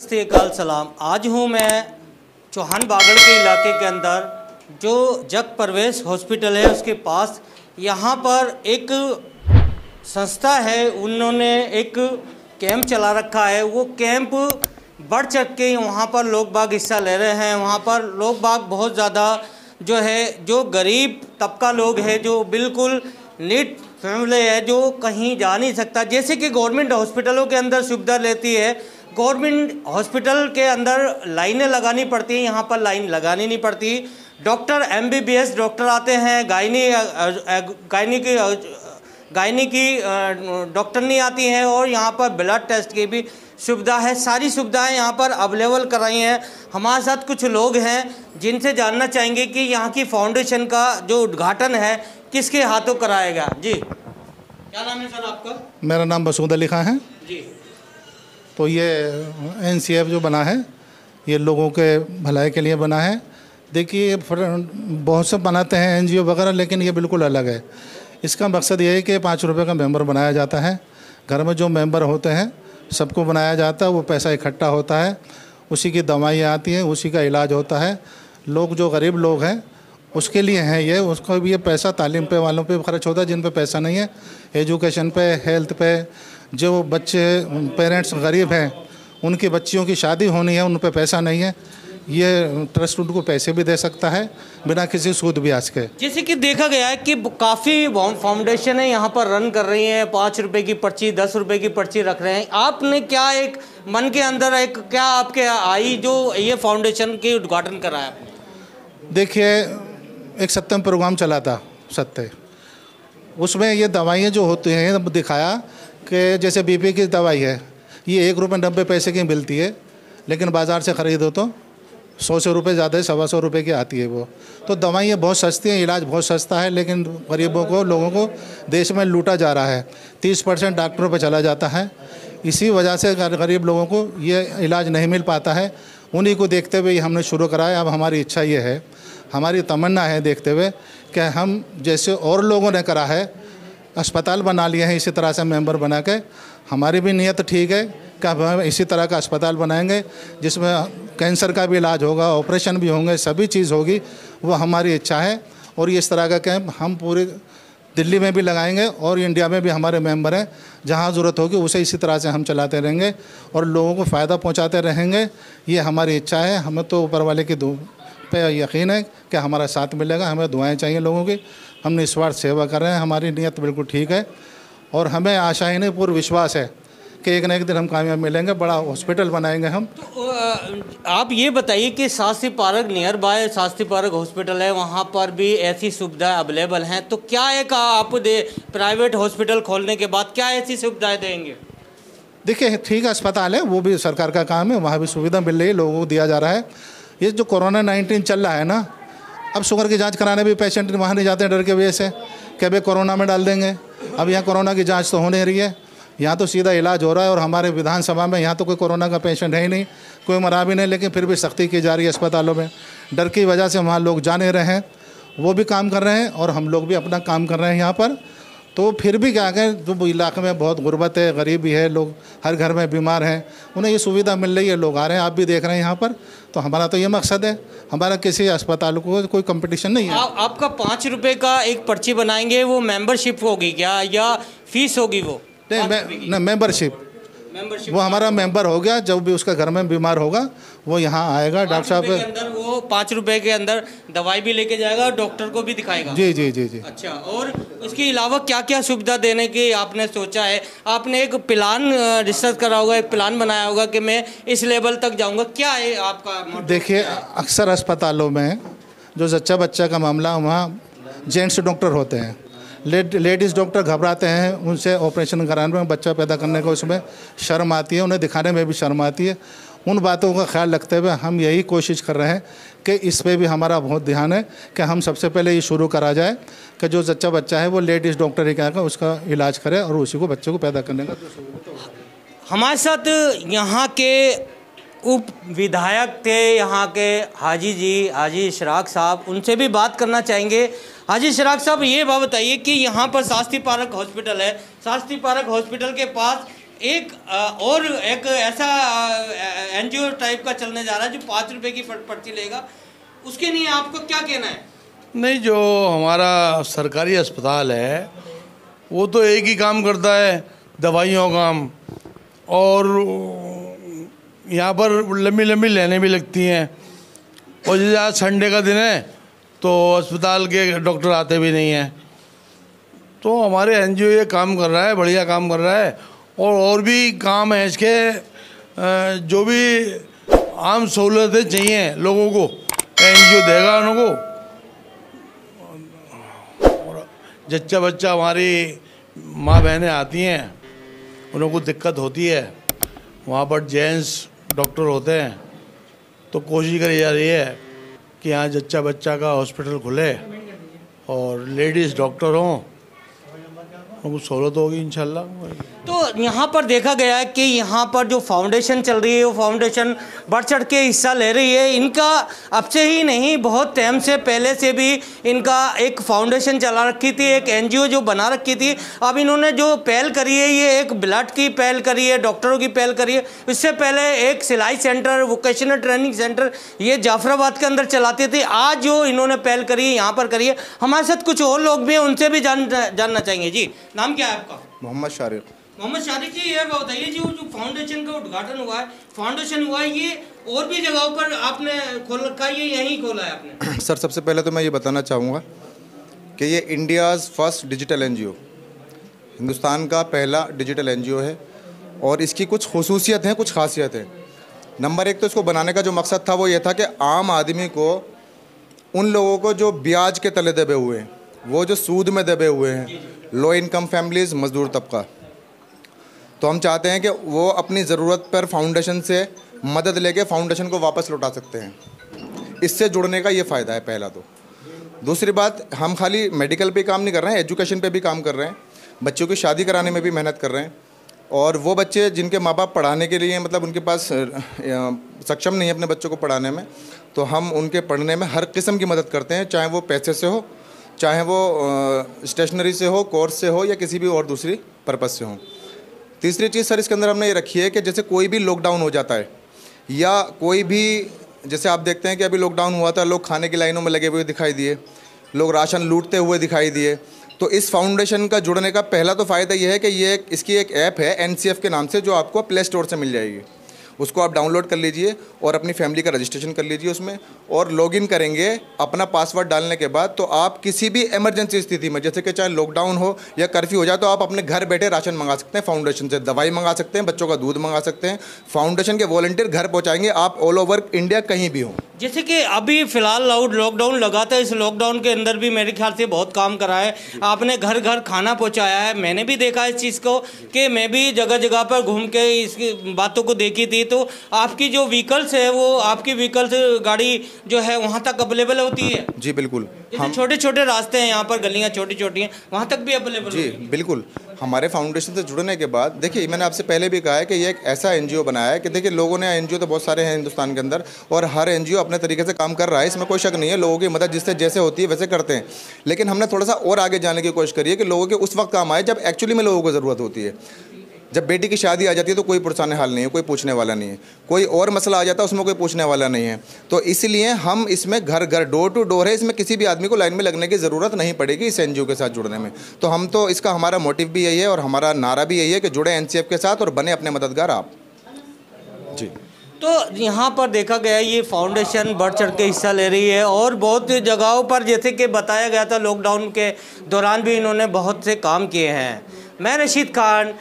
नमस्ते सलाम। आज हूँ मैं चौहान बागड़ के इलाके के अंदर जो जग प्रवेश हॉस्पिटल है उसके पास। यहाँ पर एक संस्था है, उन्होंने एक कैंप चला रखा है। वो कैंप बढ़ चढ़ के वहाँ पर लोग बाग हिस्सा ले रहे हैं। वहाँ पर लोग बाग बहुत ज़्यादा जो है, जो गरीब तबका लोग है, जो बिल्कुल नीट फैमिली है, जो कहीं जा नहीं सकता। जैसे कि गवर्नमेंट हॉस्पिटलों के अंदर सुविधा लेती है, गवर्नमेंट हॉस्पिटल के अंदर लाइनें लगानी पड़ती हैं, यहाँ पर लाइन लगानी नहीं पड़ती। डॉक्टर MBBS डॉक्टर आते हैं, गायनी की डॉक्टर नहीं आती हैं, और यहाँ पर ब्लड टेस्ट की भी सुविधा है। सारी सुविधाएं यहाँ पर अवेलेबल कराई हैं। हमारे साथ कुछ लोग हैं जिनसे जानना चाहेंगे कि यहाँ की फाउंडेशन का जो उद्घाटन है किसके हाथों कराएगा। जी, क्या नाम है सर आपका? मेरा नाम मसूद अली खां है जी। तो ये NCF जो बना है ये लोगों के भलाई के लिए बना है। देखिए बहुत से बनाते हैं NGO वगैरह, लेकिन ये बिल्कुल अलग है। इसका मकसद ये है कि 5 रुपये का मेंबर बनाया जाता है। घर में जो मेंबर होते हैं सबको बनाया जाता है। वो पैसा इकट्ठा होता है, उसी की दवाइयाँ आती हैं, उसी का इलाज होता है। लोग जो गरीब लोग हैं उसके लिए हैं ये, उसको भी ये पैसा तालीम पे वालों पे खर्च होता है जिन पे पैसा नहीं है, एजुकेशन पे, हेल्थ पे। जो बच्चे पेरेंट्स गरीब हैं उनकी बच्चियों की शादी होनी है, उन पे पैसा नहीं है, ये ट्रस्ट उनको पैसे भी दे सकता है बिना किसी सूद ब्याज के। जैसे कि देखा गया है कि काफ़ी फाउंडेशन है यहाँ पर रन कर रही हैं, 5 रुपए की पर्ची, 10 रुपए की पर्ची रख रहे हैं। आपने क्या एक मन के अंदर एक क्या आपके आई जो ये फाउंडेशन के उद्घाटन कराया आपने? देखिए एक सत्यम प्रोग्राम चला था सत्य, उसमें ये दवाइयाँ जो होती हैं दिखाया कि जैसे BP की दवाई है, ये 1 रुपये 90 पैसे की मिलती है, लेकिन बाज़ार से ख़रीदो तो 100 रुपये ज़्यादा है, 125 रुपये की आती है वो। तो दवाइयाँ बहुत सस्ती हैं, इलाज बहुत सस्ता है, लेकिन गरीबों को, लोगों को देश में लूटा जा रहा है। 30% डॉक्टरों पर चला जाता है। इसी वजह से गरीब लोगों को ये इलाज नहीं मिल पाता है। उन्हीं को देखते हुए हमने शुरू कराया। अब हमारी इच्छा ये है, हमारी तमन्ना है देखते हुए कि हम जैसे और लोगों ने करा है, अस्पताल बना लिए हैं, इसी तरह से मेंबर बना के हमारी भी नीयत ठीक है कि हम इसी तरह का अस्पताल बनाएंगे जिसमें कैंसर का भी इलाज होगा, ऑपरेशन भी होंगे, सभी चीज़ होगी। वो हमारी इच्छा है। और ये इस तरह का कैंप हम पूरी दिल्ली में भी लगाएंगे और इंडिया में भी हमारे मेंबर हैं। जहाँ ज़रूरत होगी उसे इसी तरह से हम चलाते रहेंगे और लोगों को फ़ायदा पहुँचाते रहेंगे। ये हमारी इच्छा है। हमें तो ऊपर वाले की पे यकीन है कि हमारा साथ मिलेगा। हमें दुआएं चाहिए लोगों की। हम निस्वार्थ सेवा कर रहे हैं, हमारी नीयत बिल्कुल ठीक है और हमें आशा ही नहीं, पूर्ण विश्वास है कि एक न एक दिन हम कामयाब मिलेंगे, बड़ा हॉस्पिटल बनाएंगे हम। तो आप ये बताइए कि Shastri park near by Shastri park hospital है, वहाँ पर भी ऐसी सुविधाएं अवेलेबल हैं। तो क्या एक आप प्राइवेट हॉस्पिटल खोलने के बाद क्या ऐसी सुविधाएँ देंगे? देखिए ठीक है, अस्पताल है, वो भी सरकार का काम है, वहाँ भी सुविधा मिल रही है, लोगों को दिया जा रहा है। ये जो कोरोना 19 चल रहा है ना, अब शुगर की जांच कराने भी पेशेंट वहाँ नहीं जाते हैं डर के वजह से कि भाई कोरोना में डाल देंगे। अब यहाँ कोरोना की जांच तो हो नहीं रही है, यहाँ तो सीधा इलाज हो रहा है। और हमारे विधानसभा में यहाँ तो कोई कोरोना का पेशेंट है ही नहीं, कोई मरा भी नहीं, लेकिन फिर भी सख्ती की जा रही है अस्पतालों में। डर की वजह से वहाँ लोग जा नहीं रहे हैं, वो भी काम कर रहे हैं और हम लोग भी अपना काम कर रहे हैं यहाँ पर। तो फिर भी क्या कहें, जो इलाके में बहुत गुर्बत है, गरीबी है, लोग हर घर में बीमार हैं, उन्हें ये सुविधा मिल रही है, लोग आ रहे हैं, आप भी देख रहे हैं यहाँ पर। तो हमारा तो ये मकसद है, हमारा किसी अस्पताल को कोई कंपटीशन नहीं है। आपका 5 रुपये का एक पर्ची बनाएंगे, वो मेंबरशिप होगी क्या या फीस होगी? वो नहीं, मेंबरशिप वो हमारा मेंबर हो गया। जब भी उसका घर में बीमार होगा वो यहाँ आएगा, डॉक्टर साहब के अंदर वो 5 रुपए के अंदर दवाई भी लेके जाएगा, डॉक्टर को भी दिखाएगा। जी जी जी जी। अच्छा, और उसके अलावा क्या क्या सुविधा देने की आपने सोचा है? आपने एक प्लान रिसर्च करा होगा, एक प्लान बनाया होगा कि मैं इस लेवल तक जाऊंगा, क्या है आपका? देखिए अक्सर अस्पतालों में जो जच्चा बच्चा का मामला, वहाँ जेंट्स डॉक्टर होते हैं, लेडीज़ डॉक्टर घबराते हैं उनसे ऑपरेशन कराने में, बच्चा पैदा करने को उसमें शर्म आती है, उन्हें दिखाने में भी शर्म आती है। उन बातों का ख्याल रखते हुए हम यही कोशिश कर रहे हैं कि इस पे भी हमारा बहुत ध्यान है कि हम सबसे पहले ये शुरू करा जाए कि जो जच्चा बच्चा है वो लेडीज़ डॉक्टर ही क्या उसका इलाज करे और उसी को बच्चे को पैदा करने का। हमारे साथ यहाँ के उप विधायक थे यहाँ के हाजी इशराक साहब, उनसे भी बात करना चाहेंगे। हाजी इशराक साहब, ये बात बताइए कि यहाँ पर शास्त्री पार्क हॉस्पिटल है, शास्त्री पार्क हॉस्पिटल के पास एक और एक ऐसा एनजीओ टाइप का चलने जा रहा है जो 5 रुपए की पर्ची लेगा, उसके लिए आपको क्या कहना है? नहीं, जो हमारा सरकारी अस्पताल है वो तो एक ही काम करता है, दवाइयों का काम, और यहाँ पर लंबी लंबी लाइनें भी लगती हैं। और जैसे आज संडे का दिन है तो अस्पताल के डॉक्टर आते भी नहीं हैं। तो हमारे एनजीओ ये काम कर रहा है, बढ़िया काम कर रहा है। और भी काम है इसके, जो भी आम सहूलतें चाहिए लोगों को एनजीओ देगा उनको। और जच्चा बच्चा हमारी माँ बहनें आती हैं, उनको दिक्कत होती है, वहाँ पर जेंट्स डॉक्टर होते हैं, तो कोशिश करी जा रही है कि यहाँ जच्चा बच्चा का हॉस्पिटल खुले और लेडीज़ डॉक्टर हों, उनको सहूलत होगी इंशाल्लाह। तो यहाँ पर देखा गया है कि यहाँ पर जो फाउंडेशन चल रही है वो फाउंडेशन बढ़ चढ़ के हिस्सा ले रही है। इनका अब से ही नहीं, बहुत टाइम से पहले से भी इनका एक फाउंडेशन चला रखी थी, एक एनजीओ जो बना रखी थी। अब इन्होंने जो पहल करी है, ये एक ब्लड की पहल करी है, डॉक्टरों की पहल करी है। इससे पहले एक सिलाई सेंटर, वोकेशनल ट्रेनिंग सेंटर ये जाफराबाद के अंदर चलाते थे। आज जो इन्होंने पहल करी है यहाँ पर करी है। हमारे साथ कुछ और लोग भी हैं, उनसे भी जानना चाहेंगे। जी, नाम क्या है आपका? मोहम्मद शारिक। मोहम्मद शारिक जी, ये बताइए जी, वो जो फाउंडेशन का उद्घाटन हुआ है, फाउंडेशन हुआ है, ये और भी जगहों पर आपने खोल रखा है, ये यहीं खोला है आपने? सर, सबसे पहले तो मैं ये बताना चाहूँगा कि ये India's first digital NGO, Hindustan का पहला डिजिटल एनजीओ है। और इसकी कुछ खुसूसियत हैं, कुछ खासियत है। नंबर 1 तो इसको बनाने का जो मकसद था वो ये था कि आम आदमी को, उन लोगों को जो ब्याज के तले दबे हुए हैं, वो जो सूद में दबे हुए हैं, लो इनकम फैमिलीज़, मजदूर तबका, तो हम चाहते हैं कि वो अपनी ज़रूरत पर फाउंडेशन से मदद लेके फाउंडेशन को वापस लौटा सकते हैं। इससे जुड़ने का ये फ़ायदा है पहला तो। दूसरी बात, हम खाली मेडिकल पे काम नहीं कर रहे हैं, एजुकेशन पे भी काम कर रहे हैं। बच्चों की शादी कराने में भी मेहनत कर रहे हैं। और वो बच्चे जिनके माँ बाप पढ़ाने के लिए, मतलब उनके पास सक्षम नहीं है अपने बच्चों को पढ़ाने में, तो हम उनके पढ़ने में हर किस्म की मदद करते हैं, चाहे वो पैसे से हो, चाहे वो स्टेशनरी से हो, कोर्स से हो, या किसी भी और दूसरी पर्पज़ से हो। तीसरी चीज़ सर इसके अंदर हमने ये रखी है कि जैसे कोई भी लॉकडाउन हो जाता है, या कोई भी, जैसे आप देखते हैं कि अभी लॉकडाउन हुआ था, लोग खाने की लाइनों में लगे हुए दिखाई दिए, लोग राशन लूटते हुए दिखाई दिए। तो इस फाउंडेशन का जुड़ने का पहला तो फ़ायदा ये है कि इसकी एक ऐप है NCF के नाम से, जो आपको प्ले स्टोर से मिल जाएगी। उसको आप डाउनलोड कर लीजिए और अपनी फैमिली का रजिस्ट्रेशन कर लीजिए उसमें, और लॉगिन करेंगे अपना पासवर्ड डालने के बाद, तो आप किसी भी इमरजेंसी स्थिति में, जैसे कि चाहे लॉकडाउन हो या कर्फ्यू हो जाए, तो आप अपने घर बैठे राशन मंगा सकते हैं फाउंडेशन से, दवाई मंगा सकते हैं, बच्चों का दूध मंगा सकते हैं। फाउंडेशन के वॉलंटियर घर पहुँचाएंगे, आप ऑल ओवर इंडिया कहीं भी हो। जैसे कि अभी फ़िलहाल लॉकडाउन लगा था, इस लॉकडाउन के अंदर भी मेरे ख्याल से बहुत काम करा है आपने, घर घर खाना पहुंचाया है। मैंने भी देखा इस चीज़ को, कि मैं भी जगह जगह पर घूम के इसकी बातों को देखी थी। तो आपकी जो व्हीकल्स है, वो आपकी व्हीकल्स गाड़ी जो है वहाँ तक अवेलेबल होती है? जी बिल्कुल। हम छोटे छोटे रास्ते हैं यहाँ पर, गलियाँ छोटी छोटी हैं, वहाँ तक भी अवेलेबल? जी बिल्कुल। हमारे फाउंडेशन से जुड़ने के बाद, देखिए मैंने आपसे पहले भी कहा है कि ये एक ऐसा एनजीओ बनाया है कि देखिए, लोगों ने, एनजीओ तो बहुत सारे हैं हिंदुस्तान के अंदर, और हर एनजीओ अपने तरीके से काम कर रहा है, इसमें कोई शक नहीं है। लोगों की मदद जिससे जैसे होती है वैसे करते हैं, लेकिन हमने थोड़ा सा और आगे जाने की कोशिश करी है कि लोगों के उस वक्त काम आए जब एक्चुअली में लोगों को ज़रूरत होती है। जब बेटी की शादी आ जाती है तो कोई पुरसाने हाल नहीं है, कोई पूछने वाला नहीं है, कोई और मसला आ जाता है उसमें कोई पूछने वाला नहीं है। तो इसलिए हम इसमें घर घर, डोर टू डोर है, इसमें किसी भी आदमी को लाइन में लगने की ज़रूरत नहीं पड़ेगी इस एनजीओ के साथ जुड़ने में। तो हम तो, इसका हमारा मोटिव भी यही है और हमारा नारा भी यही है कि जुड़े NCF के साथ और बने अपने मददगार आप। जी। तो यहाँ पर देखा गया, ये फाउंडेशन बढ़ चढ़ के हिस्सा ले रही है, और बहुत जगहों पर, जैसे कि बताया गया था, लॉकडाउन के दौरान भी इन्होंने बहुत से काम किए हैं। मैं रशीद खान,